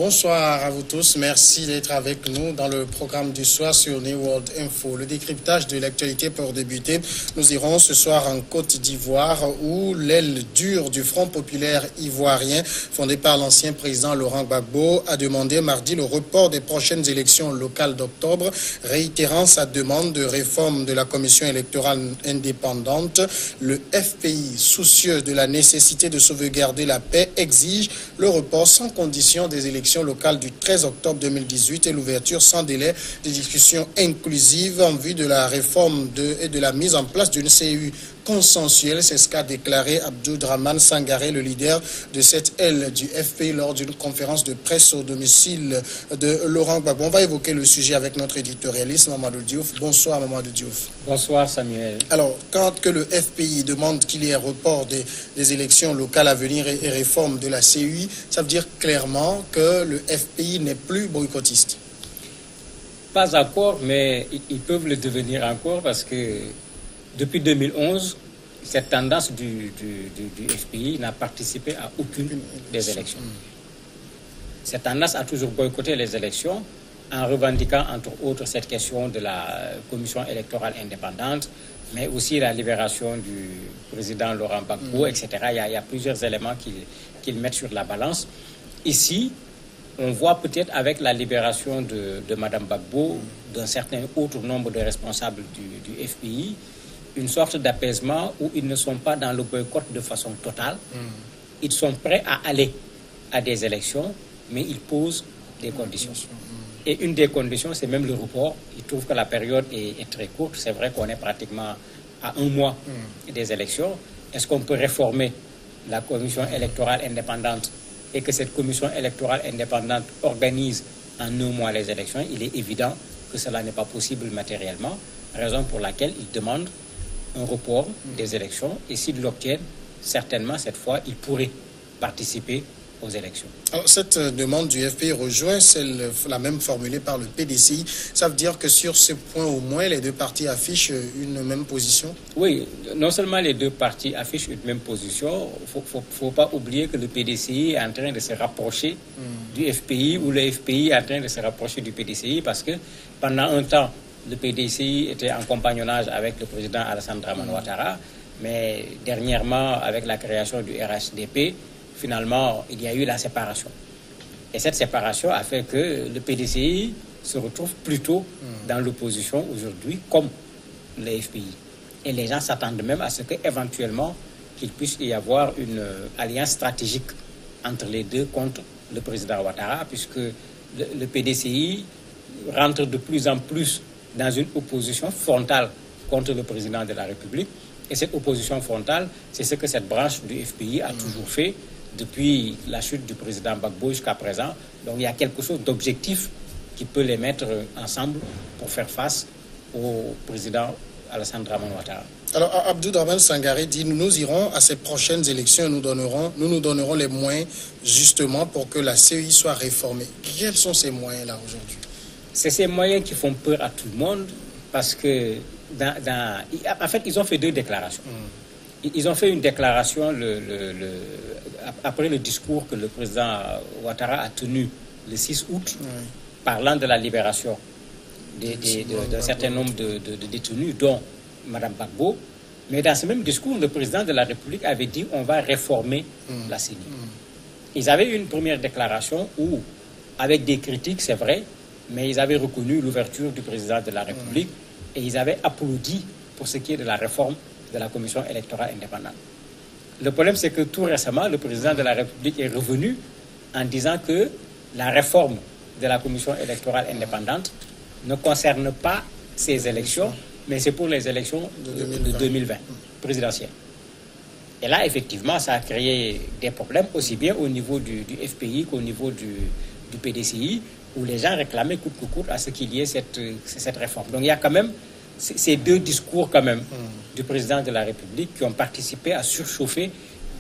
Bonsoir à vous tous. Merci d'être avec nous dans le programme du soir sur New World Info. Le décryptage de l'actualité pour débuter. Nous irons ce soir en Côte d'Ivoire où l'aile dure du Front populaire ivoirien, fondé par l'ancien président Laurent Gbagbo, a demandé mardi le report des prochaines élections locales d'octobre, réitérant sa demande de réforme de la commission électorale indépendante. Le FPI, soucieux de la nécessité de sauvegarder la paix, exige le report sans condition des élections locales du 13 octobre 2018 et l'ouverture sans délai des discussions inclusives en vue de la réforme et de la mise en place d'une CU consensuelle. C'est ce qu'a déclaré Abdourahmane Sangaré, le leader de cette aile du FPI, lors d'une conférence de presse au domicile de Laurent Gbagbo. On va évoquer le sujet avec notre éditorialiste Mamadou Diouf. Bonsoir Mamadou Diouf. Bonsoir Samuel. Alors, quand que le FPI demande qu'il y ait report des élections locales à venir et réforme de la CUI, ça veut dire clairement que le FPI n'est plus boycottiste. Pas encore, mais ils peuvent le devenir encore parce que depuis 2011, cette tendance du FPI n'a participé à aucune des élections. Cette tendance a toujours boycotté les élections en revendiquant entre autres cette question de la commission électorale indépendante, mais aussi la libération du président Laurent Gbagbo, etc. Il y a plusieurs éléments qu'ils mettent sur la balance. Ici, on voit peut-être avec la libération de Mme Gbagbo, d'un certain autre nombre de responsables du FPI, une sorte d'apaisement où ils ne sont pas dans le boycott de façon totale. Ils sont prêts à aller à des élections, mais ils posent des conditions. Et une des conditions, c'est même le report. Ils trouvent que la période est très courte. C'est vrai qu'on est pratiquement à un mois des élections. Est-ce qu'on peut réformer la commission électorale indépendante et que cette commission électorale indépendante organise en un mois les élections? Il est évident que cela n'est pas possible matériellement, raison pour laquelle ils demandent un report des élections, et s'ils l'obtiennent, certainement cette fois, ils pourraient participer aux élections. Alors, cette demande du FPI rejoint la même formulée par le PDCI. Ça veut dire que sur ce point au moins, les deux partis affichent une même position? Oui, non seulement les deux partis affichent une même position, il ne faut pas oublier que le PDCI est en train de se rapprocher du FPI, ou le FPI est en train de se rapprocher du PDCI, parce que pendant un temps, le PDCI était en compagnonnage avec le président Alassane Dramane Ouattara, mais dernièrement, avec la création du RHDP, finalement, il y a eu la séparation. Et cette séparation a fait que le PDCI se retrouve plutôt dans l'opposition aujourd'hui, comme le FPI. Et les gens s'attendent même à ce qu'éventuellement, qu'il puisse y avoir une alliance stratégique entre les deux contre le président Ouattara, puisque le PDCI rentre de plus en plus dans une opposition frontale contre le président de la République. Et cette opposition frontale, c'est ce que cette branche du FPI a toujours fait depuis la chute du président Gbagbo jusqu'à présent. Donc il y a quelque chose d'objectif qui peut les mettre ensemble pour faire face au président Alassane Dramane Ouattara. Alors Abdourahmane Sangaré dit: nous irons à ces prochaines élections et nous nous donnerons les moyens justement pour que la CEI soit réformée. Quels sont ces moyens-là aujourd'hui? C'est ces moyens qui font peur à tout le monde parce que, en fait, ils ont fait deux déclarations. Ils ont fait une déclaration après le discours que le président Ouattara a tenu le 6 août, parlant de la libération d'un certain nombre de détenus, dont Mme Gbagbo. Mais dans ce même discours, le président de la République avait dit on va réformer la CENI. Ils avaient eu une première déclaration où, avec des critiques, c'est vrai, mais ils avaient reconnu l'ouverture du président de la République et ils avaient applaudi pour ce qui est de la réforme de la commission électorale indépendante. Le problème, c'est que tout récemment, le président de la République est revenu en disant que la réforme de la commission électorale indépendante ne concerne pas ces élections, mais c'est pour les élections de 2020 présidentielles. Et là, effectivement, ça a créé des problèmes aussi bien au niveau du FPI qu'au niveau du PDCI, où les gens réclamaient coûte que coûte à ce qu'il y ait cette réforme. Donc il y a quand même ces deux discours quand même du président de la République qui ont participé à surchauffer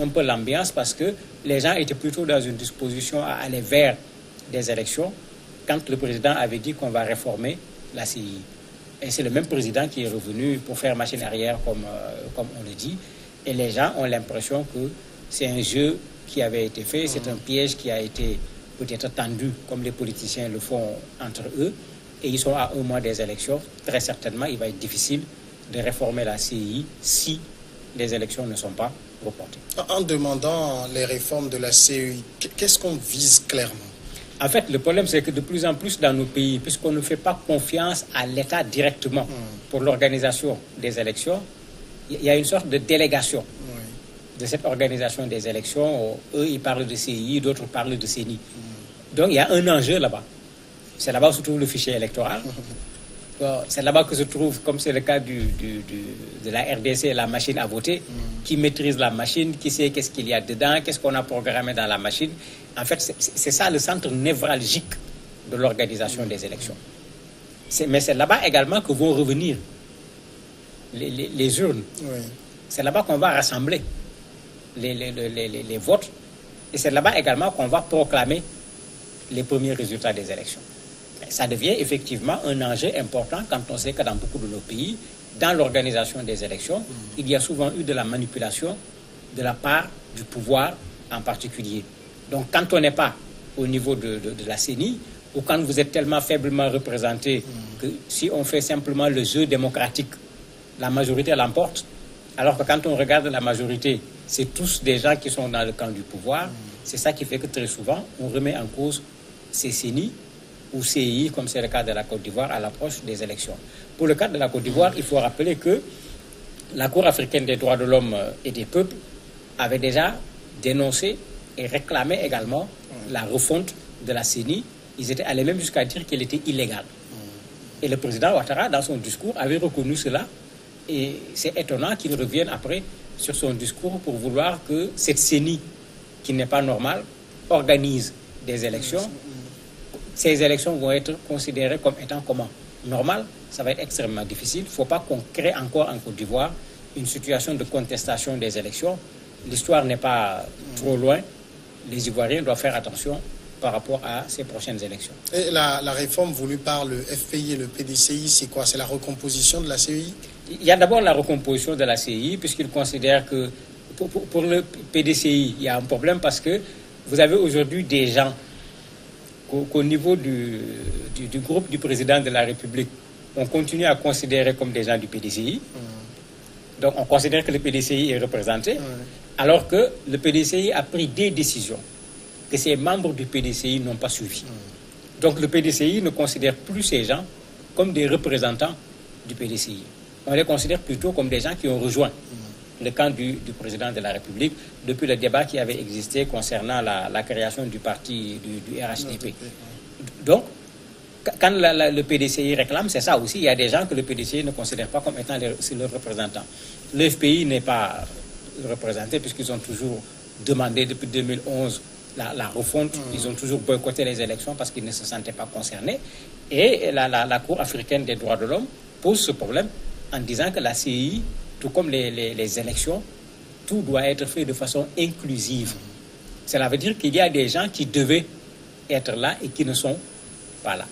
un peu l'ambiance, parce que les gens étaient plutôt dans une disposition à aller vers des élections quand le président avait dit qu'on va réformer la CEI. Et c'est le même président qui est revenu pour faire machine arrière, comme on le dit. Et les gens ont l'impression que c'est un jeu qui avait été fait, c'est un piège qui a été peut-être tendus comme les politiciens le font entre eux, et ils sont à un mois des élections, très certainement, il va être difficile de réformer la CEI si les élections ne sont pas reportées. En demandant les réformes de la CEI, qu'est-ce qu'on vise clairement? En fait, le problème, c'est que de plus en plus dans nos pays, puisqu'on ne fait pas confiance à l'État directement pour l'organisation des élections, il y a une sorte de délégation de cette organisation des élections. Eux, ils parlent de CEI, d'autres parlent de CENI. Donc, il y a un enjeu là-bas. C'est là-bas où se trouve le fichier électoral. C'est là-bas que se trouve, comme c'est le cas de la RDC, la machine à voter, qui maîtrise la machine, qui sait qu'est-ce qu'il y a dedans, qu'est-ce qu'on a programmé dans la machine. En fait, c'est ça le centre névralgique de l'organisation des élections. Mais c'est là-bas également que vont revenir les urnes. Oui. C'est là-bas qu'on va rassembler les votes. Et c'est là-bas également qu'on va proclamer les premiers résultats des élections. Ça devient effectivement un enjeu important quand on sait que dans beaucoup de nos pays, dans l'organisation des élections, il y a souvent eu de la manipulation de la part du pouvoir en particulier. Donc quand on n'est pas au niveau de la CENI, ou quand vous êtes tellement faiblement représenté que si on fait simplement le jeu démocratique, la majorité l'emporte, alors que quand on regarde la majorité, c'est tous des gens qui sont dans le camp du pouvoir. C'est ça qui fait que très souvent, on remet en cause ces CENI ou CEI, comme c'est le cas de la Côte d'Ivoire, à l'approche des élections. Pour le cas de la Côte d'Ivoire, il faut rappeler que la Cour africaine des droits de l'homme et des peuples avait déjà dénoncé et réclamé également la refonte de la CENI. Ils étaient allés même jusqu'à dire qu'elle était illégale. Et le président Ouattara, dans son discours, avait reconnu cela. Et c'est étonnant qu'il revienne après sur son discours pour vouloir que cette CENI, qui n'est pas normale, organise des élections. Ces élections vont être considérées comme étant comment? Normales. Ça va être extrêmement difficile. Il ne faut pas qu'on crée encore en Côte d'Ivoire une situation de contestation des élections. L'histoire n'est pas trop loin. Les Ivoiriens doivent faire attention par rapport à ces prochaines élections. Et la réforme voulue par le FPI et le PDCI, c'est quoi? C'est la recomposition de la CEI? Il y a d'abord la recomposition de la CEI, puisqu'ils considèrent que pour le PDCI, il y a un problème parce que vous avez aujourd'hui des gens qu'au niveau du groupe du président de la République, on continue à considérer comme des gens du PDCI. Donc on considère que le PDCI est représenté, alors que le PDCI a pris des décisions que ces membres du PDCI n'ont pas suivies. Donc le PDCI ne considère plus ces gens comme des représentants du PDCI. On les considère plutôt comme des gens qui ont rejoint le camp du président de la République depuis le débat qui avait existé concernant la création du parti du RHDP. Donc, quand le PDCI réclame, c'est ça aussi. Il y a des gens que le PDCI ne considère pas comme étant leurs représentants. Le FPI n'est pas représenté puisqu'ils ont toujours demandé depuis 2011 la refonte. Ils ont toujours boycotté les élections parce qu'ils ne se sentaient pas concernés. Et la Cour africaine des droits de l'homme pose ce problème en disant que la CEI, tout comme les élections, tout doit être fait de façon inclusive. Cela veut dire qu'il y a des gens qui devaient être là et qui ne sont pas là.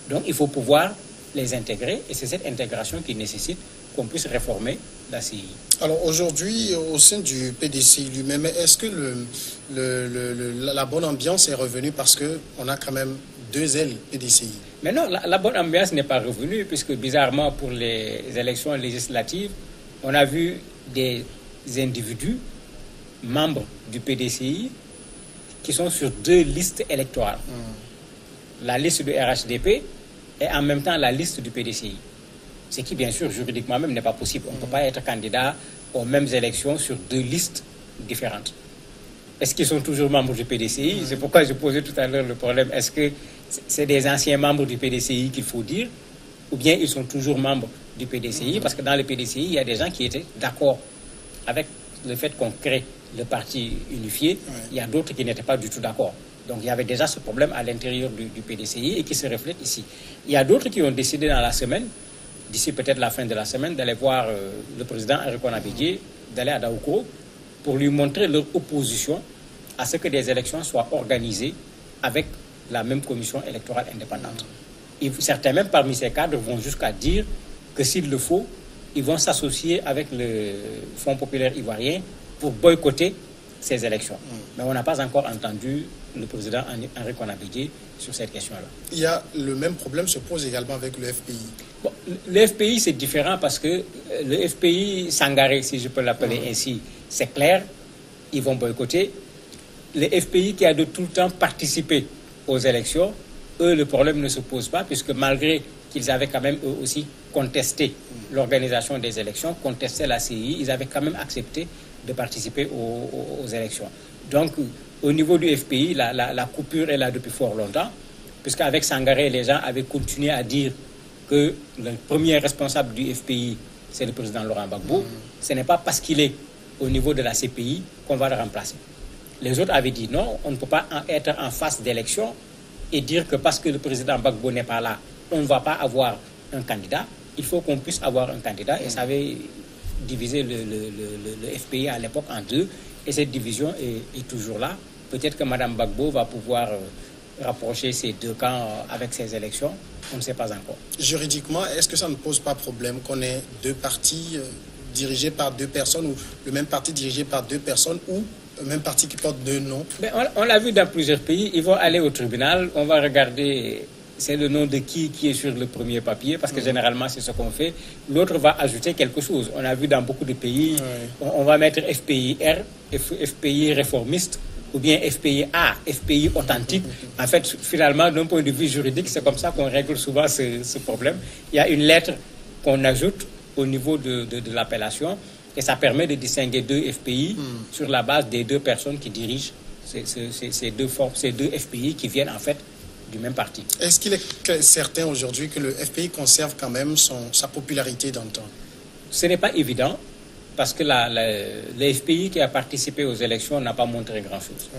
Donc il faut pouvoir les intégrer et c'est cette intégration qui nécessite qu'on puisse réformer la CEI. Alors aujourd'hui, au sein du PDCI lui-même, est-ce que la bonne ambiance est revenue parce qu'on a quand même 2 ailes PDCI? Mais non, la bonne ambiance n'est pas revenue puisque bizarrement pour les élections législatives, on a vu des individus, membres du PDCI, qui sont sur 2 listes électorales. La liste du RHDP et en même temps la liste du PDCI. Ce qui, bien sûr, juridiquement même n'est pas possible. On ne peut pas être candidat aux mêmes élections sur 2 listes différentes. Est-ce qu'ils sont toujours membres du PDCI? C'est pourquoi je posais tout à l'heure le problème. Est-ce que c'est des anciens membres du PDCI qu'il faut dire? Ou bien ils sont toujours membres du PDCI? Parce que dans le PDCI, il y a des gens qui étaient d'accord avec le fait qu'on crée le parti unifié. Il y a d'autres qui n'étaient pas du tout d'accord. Donc il y avait déjà ce problème à l'intérieur du PDCI et qui se reflète ici. Il y a d'autres qui ont décidé dans la semaine, d'ici peut-être la fin de la semaine, d'aller voir le président Henri Abidjan, d'aller à Daoukro pour lui montrer leur opposition à ce que des élections soient organisées avec la même commission électorale indépendante. Et certains même parmi ces cadres vont jusqu'à dire que s'il le faut, ils vont s'associer avec le Fonds populaire ivoirien pour boycotter ces élections. Mais on n'a pas encore entendu le président Henri Konan Bédié sur cette question-là. Le même problème se pose également avec le FPI. Bon, le FPI, c'est différent parce que le FPI Sangaré, si je peux l'appeler ainsi, c'est clair, ils vont boycotter. Le FPI qui a de tout le temps participé aux élections, eux, le problème ne se pose pas, puisque malgré qu'ils avaient quand même eux aussi contesté l'organisation des élections, contesté la CI, ils avaient quand même accepté de participer aux élections. Donc, au niveau du FPI, la coupure est là depuis fort longtemps, puisqu'avec Sangaré, les gens avaient continué à dire que le premier responsable du FPI, c'est le président Laurent Gbagbo. Ce n'est pas parce qu'il est au niveau de la CPI qu'on va le remplacer. Les autres avaient dit non, on ne peut pas être en phase d'élection et dire que parce que le président Gbagbo n'est pas là, on ne va pas avoir un candidat. Il faut qu'on puisse avoir un candidat. Et ça avait divisé le FPI à l'époque en deux. Et cette division est toujours là. Peut-être que Mme Gbagbo va pouvoir rapprocher ces deux camps avec ces élections. On ne sait pas encore. Juridiquement, est-ce que ça ne pose pas problème qu'on ait deux partis dirigés par deux personnes ou le même parti dirigé par deux personnes ou le même parti qui porte deux noms? On l'a vu dans plusieurs pays. Ils vont aller au tribunal. On va regarder c'est le nom de qui est sur le premier papier, parce que généralement c'est ce qu'on fait. L'autre va ajouter quelque chose. On a vu dans beaucoup de pays, on va mettre FPI-R, FPI réformiste, ou bien FPI-A, FPI authentique. En fait, finalement, d'un point de vue juridique, c'est comme ça qu'on règle souvent ce problème. Il y a une lettre qu'on ajoute au niveau de l'appellation, et ça permet de distinguer deux FPI sur la base des deux personnes qui dirigent ces deux FPI qui viennent en fait du même parti. Est-ce qu'il est certain aujourd'hui que le FPI conserve quand même sa popularité dans le temps? Ce n'est pas évident, parce que le FPI qui a participé aux élections n'a pas montré grand-chose.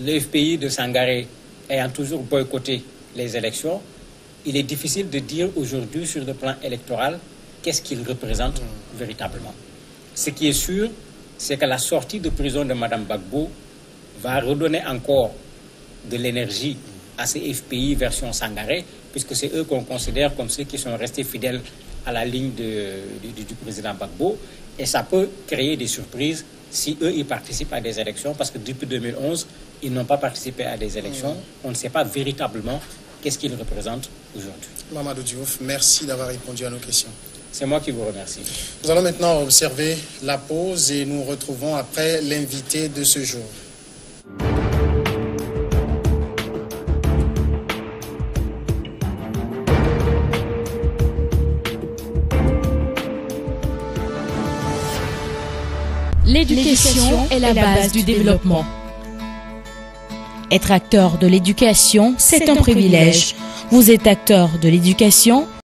Le FPI de Sangaré ayant toujours boycotté les élections, il est difficile de dire aujourd'hui sur le plan électoral qu'est-ce qu'il représente véritablement. Ce qui est sûr, c'est que la sortie de prison de Mme Gbagbo va redonner encore de l'énergie à ces FPI version Sangaré, puisque c'est eux qu'on considère comme ceux qui sont restés fidèles à la ligne du président Gbagbo. Et ça peut créer des surprises si eux, ils participent à des élections, parce que depuis 2011, ils n'ont pas participé à des élections. On ne sait pas véritablement qu'est-ce qu'ils représentent aujourd'hui. Mamadou Diouf, merci d'avoir répondu à nos questions. C'est moi qui vous remercie. Nous allons maintenant observer la pause et nous retrouvons après l'invité de ce jour. L'éducation est la base du développement. Être acteur de l'éducation, c'est un privilège. Vous êtes acteur de l'éducation,